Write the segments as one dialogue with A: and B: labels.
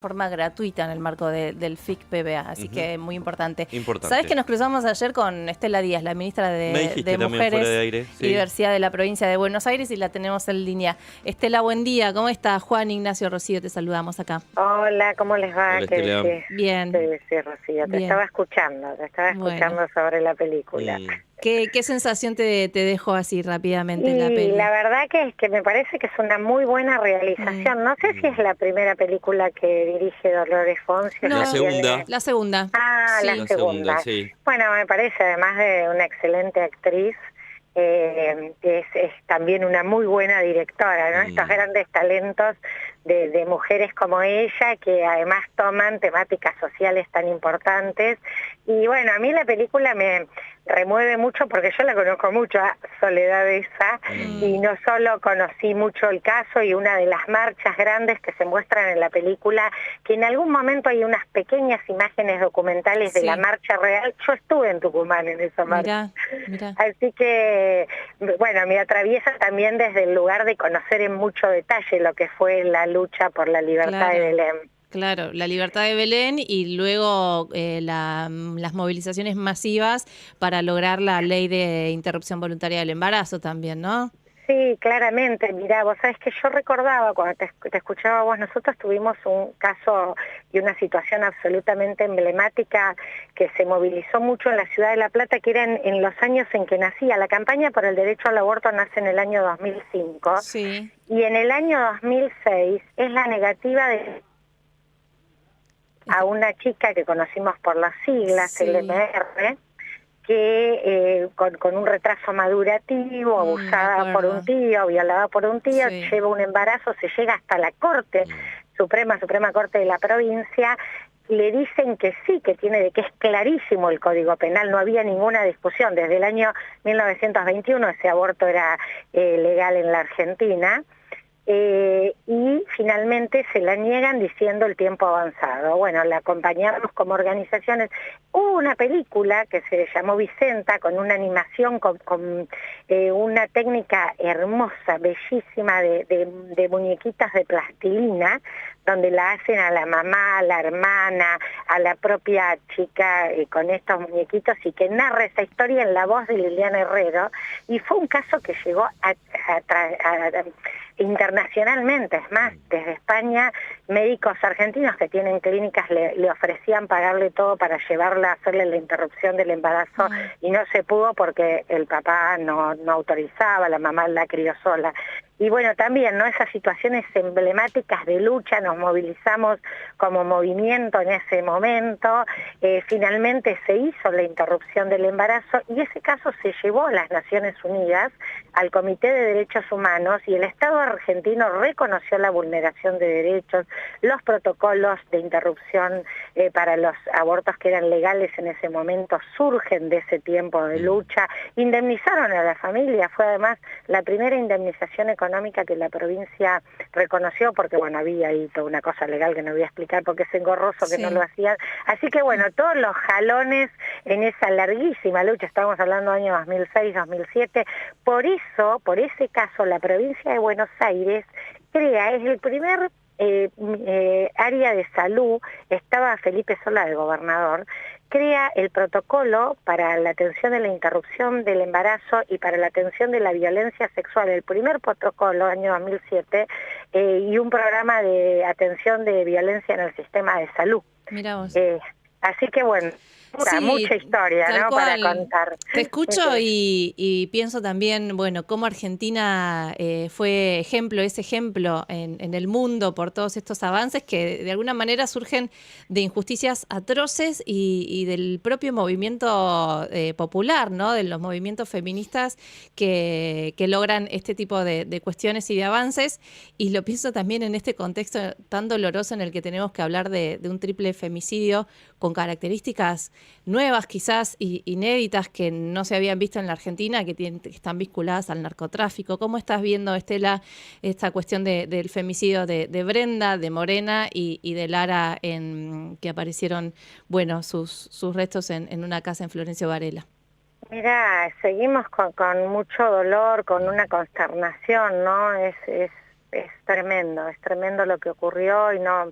A: Forma gratuita en el marco del FIC PBA, así que muy importante.
B: Importante.
A: ¿Sabés que nos cruzamos ayer con Estela Díaz, la ministra de Mujeres
B: fuera de aire,
A: y Diversidad de la provincia de Buenos Aires, y la tenemos en línea? Estela, buen día, ¿cómo estás? Juan Ignacio Rocío, te saludamos acá.
C: Hola, ¿cómo les va?
B: Hola, Estela.
A: Bien.
C: Sí, Rocío, te estaba escuchando sobre la película.
A: ¿Qué sensación te dejó así rápidamente la peli?
C: La verdad que es que me parece que es una muy buena realización. No sé si es la primera película que dirige Dolores Fonsi.
A: No,
B: la segunda.
A: La segunda.
C: Ah,
A: sí.
C: la segunda.
B: Sí.
C: Bueno, me parece, además de una excelente actriz, que es también una muy buena directora, ¿no? Estos grandes talentos de mujeres como ella, que además toman temáticas sociales tan importantes. Y bueno, a mí la película me remueve mucho porque yo la conozco mucho a Soledad Esa, y no solo conocí mucho el caso y una de las marchas grandes que se muestran en la película, que en algún momento hay unas pequeñas imágenes documentales de la marcha real. Yo estuve en Tucumán en esa marcha.
A: Mirá.
C: Así que, bueno, me atraviesa también desde el lugar de conocer en mucho detalle lo que fue la lucha por la libertad de Belén.
A: Claro, la libertad de Belén y luego las movilizaciones masivas para lograr la ley de interrupción voluntaria del embarazo también, ¿no?
C: Sí, claramente. Mirá, vos sabés que yo recordaba cuando te escuchaba vos, nosotros tuvimos un caso y una situación absolutamente emblemática que se movilizó mucho en la ciudad de La Plata, que era en los años en que nacía. La campaña por el derecho al aborto nace en el año 2005.
A: Sí.
C: Y en el año 2006 es la negativa a una chica que conocimos por las siglas, el MR, que con un retraso madurativo, abusada por un tío, violada por un tío, lleva un embarazo, se llega hasta la Corte Suprema Corte de la provincia, le dicen que sí, que es clarísimo el Código Penal, no había ninguna discusión. Desde el año 1921 ese aborto era legal en la Argentina. Y finalmente se la niegan diciendo el tiempo avanzado. Bueno, la acompañamos como organizaciones. Hubo una película que se llamó Vicenta, con una animación, con una técnica hermosa, bellísima, de muñequitas de plastilina, donde la hacen a la mamá, a la hermana, a la propia chica con estos muñequitos, y que narra esa historia en la voz de Liliana Herrero. Y fue un caso que llegó internacionalmente, es más, desde España, médicos argentinos que tienen clínicas le ofrecían pagarle todo para llevarla a hacerle la interrupción del embarazo, y no se pudo porque el papá no autorizaba, la mamá la crió sola. Y bueno, también, ¿no?, esas situaciones emblemáticas de lucha, nos movilizamos como movimiento en ese momento, finalmente se hizo la interrupción del embarazo, y ese caso se llevó a las Naciones Unidas, al Comité de Derechos Humanos, y el Estado argentino reconoció la vulneración de derechos, los protocolos de interrupción para los abortos que eran legales en ese momento surgen de ese tiempo de lucha, indemnizaron a la familia, fue además la primera indemnización económica que la provincia reconoció, porque bueno, había ahí toda una cosa legal que no voy a explicar porque es engorroso que no lo hacían. Así que bueno, todos los jalones en esa larguísima lucha, estamos hablando del año 2006, 2007, por ese caso, la provincia de Buenos Aires crea, es el primer área de salud, estaba Felipe Solá de gobernador, crea el protocolo para la atención de la interrupción del embarazo y para la atención de la violencia sexual, el primer protocolo, año 2007, y un programa de atención de violencia en el sistema de salud.
A: Mirá vos.
C: Así que bueno, mucha historia, ¿no?, para contar.
A: Te escucho y pienso también, bueno, cómo Argentina fue ese ejemplo en el mundo por todos estos avances que de alguna manera surgen de injusticias atroces y del propio movimiento popular, ¿no?, de los movimientos feministas que logran este tipo de cuestiones y de avances. Y lo pienso también en este contexto tan doloroso en el que tenemos que hablar de un triple femicidio con características nuevas, quizás inéditas, que no se habían visto en la Argentina, que están vinculadas al narcotráfico. ¿Cómo estás viendo, Estela, esta cuestión del femicidio de Brenda, de Morena y de Lara, que aparecieron, bueno, sus restos en una casa en Florencio Varela?
C: Mira, seguimos con mucho dolor, con una consternación, ¿no? Es tremendo lo que ocurrió, y no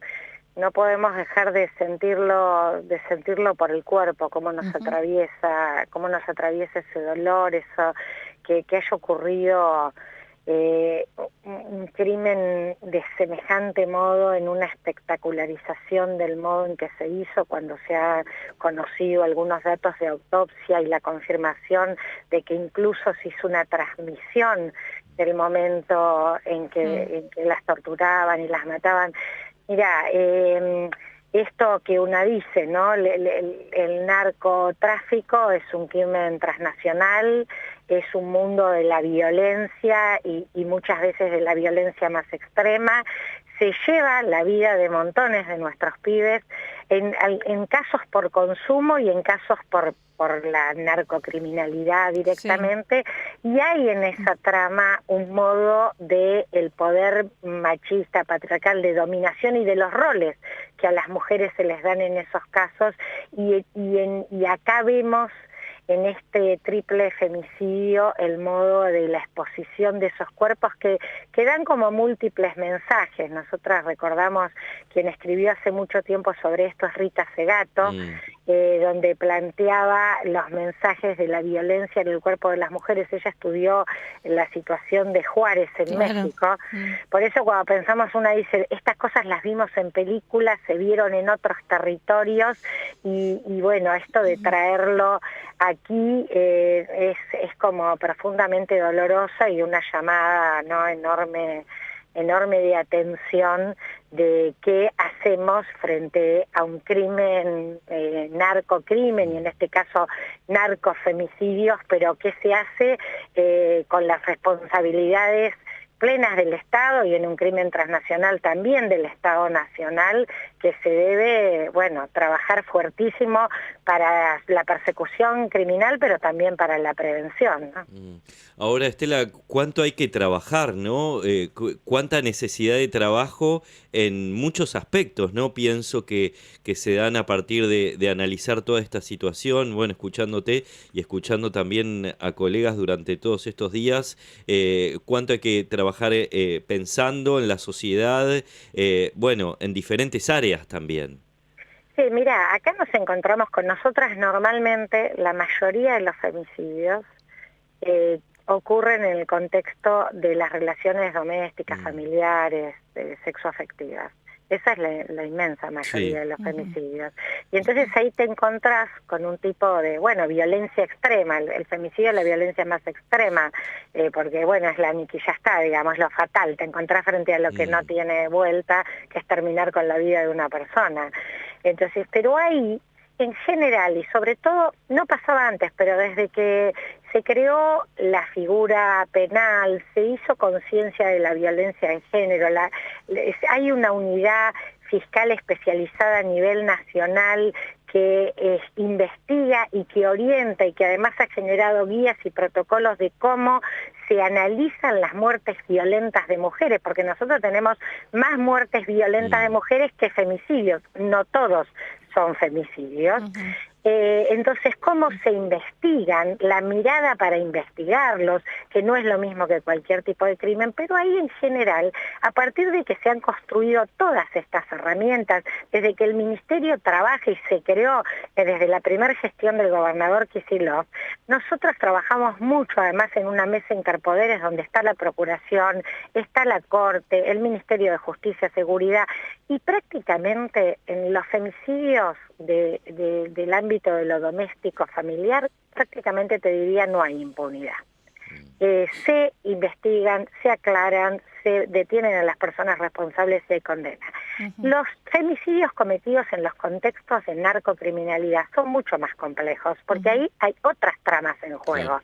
C: no podemos dejar de sentirlo por el cuerpo, cómo nos atraviesa ese dolor, eso que haya ocurrido un crimen de semejante modo, en una espectacularización del modo en que se hizo, cuando se ha conocido algunos datos de autopsia y la confirmación de que incluso se hizo una transmisión del momento en que las torturaban y las mataban. Mira, esto que una dice, ¿no? El narcotráfico es un crimen transnacional, es un mundo de la violencia y muchas veces de la violencia más extrema. Se lleva la vida de montones de nuestros pibes, en casos por consumo y en casos por la narcocriminalidad directamente, sí. Y hay en esa trama un modo de el poder machista, patriarcal, de dominación y de los roles que a las mujeres se les dan en esos casos, y acá vemos en este triple femicidio el modo de la exposición de esos cuerpos que dan como múltiples mensajes. Nosotras recordamos, quien escribió hace mucho tiempo sobre esto es Rita Segato, donde planteaba los mensajes de la violencia en el cuerpo de las mujeres. Ella estudió la situación de Juárez en México. Por eso cuando pensamos, una dice, estas cosas las vimos en películas, se vieron en otros territorios, y bueno, esto de traerlo aquí es como profundamente dolorosa y una llamada, ¿no?, enorme de atención de qué hacemos frente a un crimen, narcocrimen, y en este caso narcofemicidios, pero qué se hace con las responsabilidades plenas del Estado, y en un crimen transnacional también del Estado nacional, que se debe, bueno, trabajar fuertísimo para la persecución criminal, pero también para la prevención, ¿no?
B: Ahora, Estela, ¿cuánto hay que trabajar, no? ¿Cuánta necesidad de trabajo en muchos aspectos, no? Pienso que se dan a partir de analizar toda esta situación, bueno, escuchándote y escuchando también a colegas durante todos estos días, cuánto hay que trabajar pensando en la sociedad, bueno, en diferentes áreas también.
C: Sí, mira, acá nos encontramos con nosotras. Normalmente la mayoría de los femicidios ocurren en el contexto de las relaciones domésticas, familiares, sexoafectivas. Esa es la inmensa mayoría de los femicidios. Y entonces ahí te encontrás con un tipo de, bueno, violencia extrema. El femicidio es la violencia más extrema, porque, bueno, es la que ya está, digamos, lo fatal. Te encontrás frente a lo que no tiene vuelta, que es terminar con la vida de una persona. Entonces, pero ahí, en general, y sobre todo, no pasaba antes, pero desde que se creó la figura penal, se hizo conciencia de la violencia de género, hay una unidad fiscal especializada a nivel nacional que investiga y que orienta, y que además ha generado guías y protocolos de cómo se analizan las muertes violentas de mujeres, porque nosotros tenemos más muertes violentas de mujeres que femicidios, no todos son femicidios. Entonces, ¿cómo se investigan? La mirada para investigarlos, que no es lo mismo que cualquier tipo de crimen, pero ahí en general, a partir de que se han construido todas estas herramientas, desde que el Ministerio trabaja y se creó desde la primera gestión del gobernador Kicillof, nosotros trabajamos mucho, además, en una mesa interpoderes donde está la Procuración, está la Corte, el Ministerio de Justicia, Seguridad, y prácticamente en los femicidios del ámbito de lo doméstico familiar, prácticamente te diría no hay impunidad. Se investigan, se aclaran, se detienen a las personas responsables y se condena. Los femicidios cometidos en los contextos de narcocriminalidad son mucho más complejos, porque ahí hay otras tramas en juego.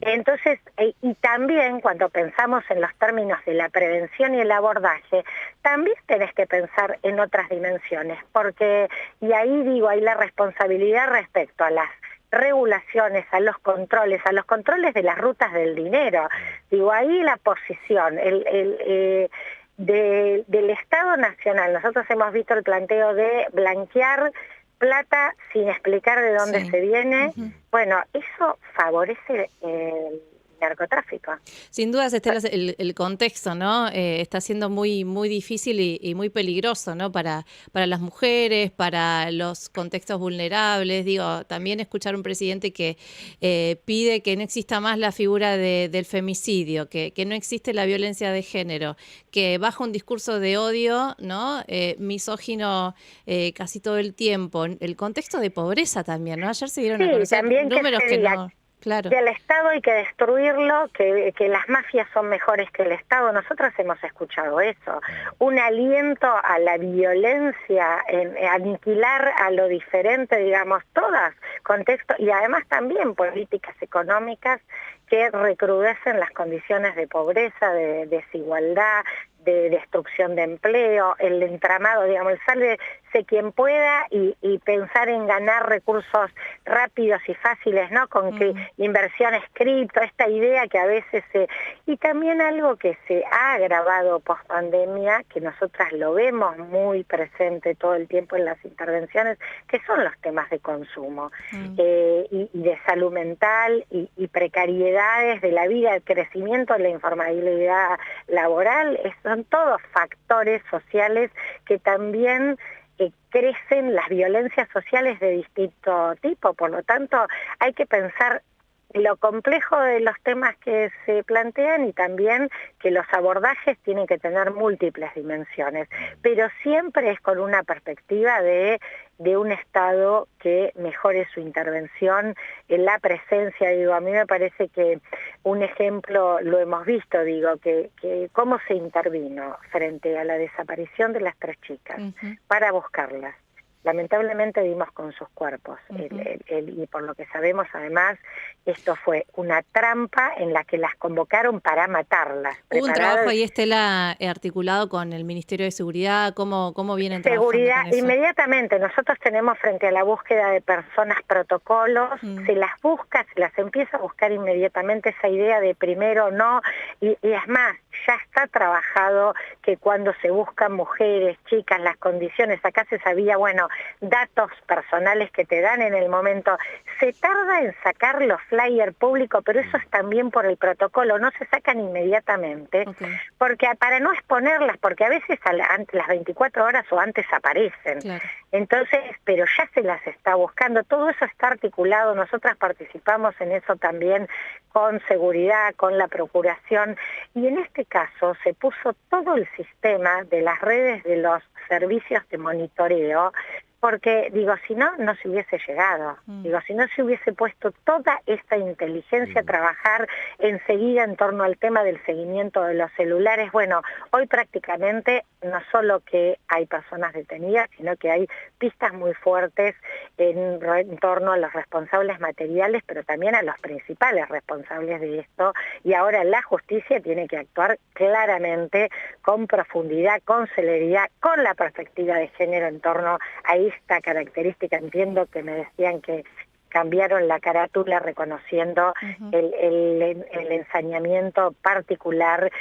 C: Entonces, y también cuando pensamos en los términos de la prevención y el abordaje, también tenés que pensar en otras dimensiones, porque, y ahí digo, hay la responsabilidad respecto a las regulaciones, a los controles de las rutas del dinero. Digo, ahí la posición del Estado Nacional. Nosotros hemos visto el planteo de blanquear plata sin explicar de dónde se viene. Bueno, eso favorece narcotráfico.
A: Sin dudas, Estela, el contexto, ¿no? Está siendo muy, muy difícil y muy peligroso, ¿no? Para las mujeres, para los contextos vulnerables. Digo, también escuchar un presidente que pide que no exista más la figura del femicidio, que no existe la violencia de género, que baja un discurso de odio, ¿no? Misógino casi todo el tiempo. El contexto de pobreza también, ¿no? Ayer se dieron a conocer números que no... Claro.
C: Que el Estado hay que destruirlo, que las mafias son mejores que el Estado. Nosotros hemos escuchado eso. Un aliento a la violencia, en aniquilar a lo diferente, digamos, todas, contexto, y además también políticas económicas que recrudecen las condiciones de pobreza, de desigualdad, de destrucción de empleo, el entramado, digamos, el sálvese quien pueda y pensar en ganar recursos rápidos y fáciles, ¿no? Con que inversiones cripto, esta idea que a veces y también algo que se ha agravado post pandemia, que nosotras lo vemos muy presente todo el tiempo en las intervenciones, que son los temas de consumo y de salud mental y precariedades de la vida, el crecimiento de la informalidad laboral, son todos factores sociales que también crecen las violencias sociales de distinto tipo. Por lo tanto, hay que pensar lo complejo de los temas que se plantean y también que los abordajes tienen que tener múltiples dimensiones, pero siempre es con una perspectiva de un Estado que mejore su intervención en la presencia. Digo, a mí me parece que un ejemplo lo hemos visto, digo, que cómo se intervino frente a la desaparición de las 3 chicas para buscarlas. Lamentablemente dimos con sus cuerpos y por lo que sabemos además esto fue una trampa en la que las convocaron para matarlas.
A: Hubo un trabajo ahí, Estela, articulado con el Ministerio de Seguridad. ¿Cómo vienen trabajando
C: Seguridad,
A: con eso?
C: Inmediatamente. Nosotros tenemos frente a la búsqueda de personas protocolos, se las busca, se las empieza a buscar inmediatamente, esa idea de primero no, y es más, ya está trabajado que cuando se buscan mujeres, chicas, las condiciones, acá se sabía, bueno, datos personales que te dan en el momento, se tarda en sacar los flyers públicos, pero eso es también por el protocolo, no se sacan inmediatamente, porque para no exponerlas, porque a veces antes las 24 horas o antes aparecen, entonces, pero ya se las está buscando, todo eso está articulado, nosotras participamos en eso también con seguridad, con la procuración, y en este caso se puso todo el sistema de las redes de los servicios de monitoreo, porque, digo, si no, no se hubiese llegado. Digo, si no se hubiese puesto toda esta inteligencia a trabajar enseguida en torno al tema del seguimiento de los celulares. Bueno, hoy prácticamente no solo que hay personas detenidas, sino que hay pistas muy fuertes en torno a los responsables materiales, pero también a los principales responsables de esto. Y ahora la justicia tiene que actuar claramente, con profundidad, con celeridad, con la perspectiva de género en torno a esta característica. Entiendo que me decían que cambiaron la carátula reconociendo el ensañamiento particular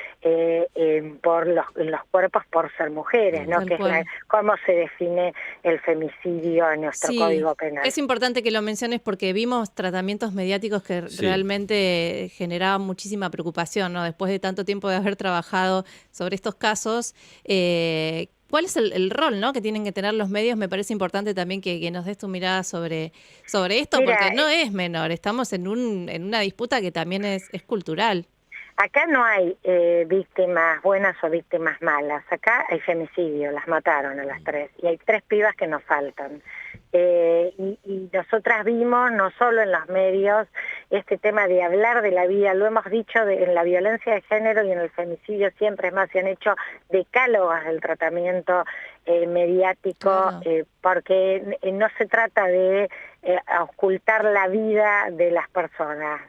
C: por los cuerpos por ser mujeres, ¿no? Que es cómo se define el femicidio en nuestro Código Penal.
A: Es importante que lo menciones porque vimos tratamientos mediáticos que realmente generaban muchísima preocupación, ¿no? Después de tanto tiempo de haber trabajado sobre estos casos, ¿cuál es el rol, ¿no?, que tienen que tener los medios? Me parece importante también que nos des tu mirada sobre esto. Mira, porque no es menor, estamos en una disputa que también es cultural.
C: Acá no hay víctimas buenas o víctimas malas, acá hay femicidio, las mataron a las 3, y hay 3 pibas que nos faltan. Y nosotras vimos, no solo en los medios, este tema de hablar de la vida, lo hemos dicho en la violencia de género y en el femicidio siempre, es más, se han hecho decálogos del tratamiento mediático, porque no se trata de ocultar la vida de las personas,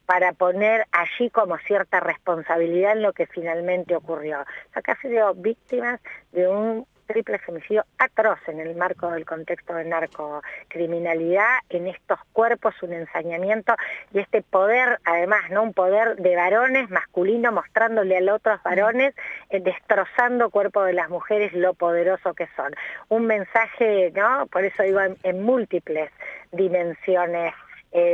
C: para poner allí como cierta responsabilidad en lo que finalmente ocurrió. Acá se dio víctimas de un triple femicidio atroz en el marco del contexto de narcocriminalidad, en estos cuerpos un ensañamiento y este poder, además, no un poder de varones masculino mostrándole a los otros varones, destrozando cuerpo de las mujeres, lo poderoso que son. Un mensaje, ¿no? Por eso digo, en múltiples dimensiones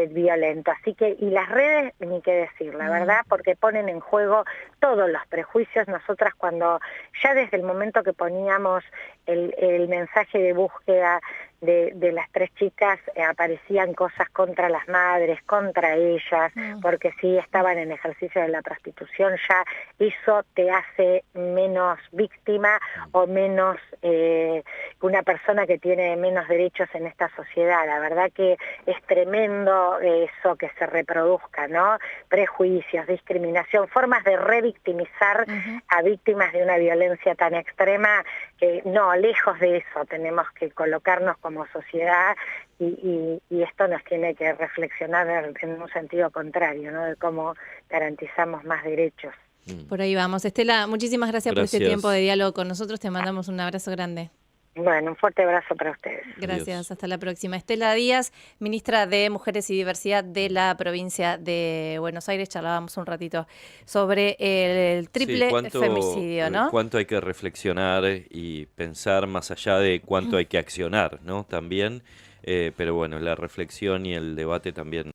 C: violento. Así que, y las redes, ni qué decir, la verdad, porque ponen en juego todos los prejuicios. Nosotras cuando, ya desde el momento que poníamos el mensaje de búsqueda de las 3 chicas, aparecían cosas contra las madres, contra ellas, porque sí estaban en ejercicio de la prostitución, ya eso te hace menos víctima o menos una persona que tiene menos derechos en esta sociedad. La verdad que es tremendo eso que se reproduzca, ¿no? Prejuicios, discriminación, formas de revictimizar a víctimas de una violencia tan extrema, que no, lejos de eso tenemos que colocarnos como sociedad y esto nos tiene que reflexionar en un sentido contrario, ¿no? De cómo garantizamos más derechos.
A: Por ahí vamos. Estela, muchísimas gracias por este
B: Gracias.
A: tiempo de diálogo con nosotros. Te mandamos un abrazo grande.
C: Bueno, un fuerte abrazo para ustedes.
A: Gracias,
B: Adiós.
A: hasta la próxima. Estela Díaz, ministra de Mujeres y Diversidad de la provincia de Buenos Aires. Charlábamos un ratito sobre el triple femicidio, ¿no?
B: Cuánto hay que reflexionar y pensar más allá de cuánto hay que accionar, ¿no? También, pero bueno, la reflexión y el debate también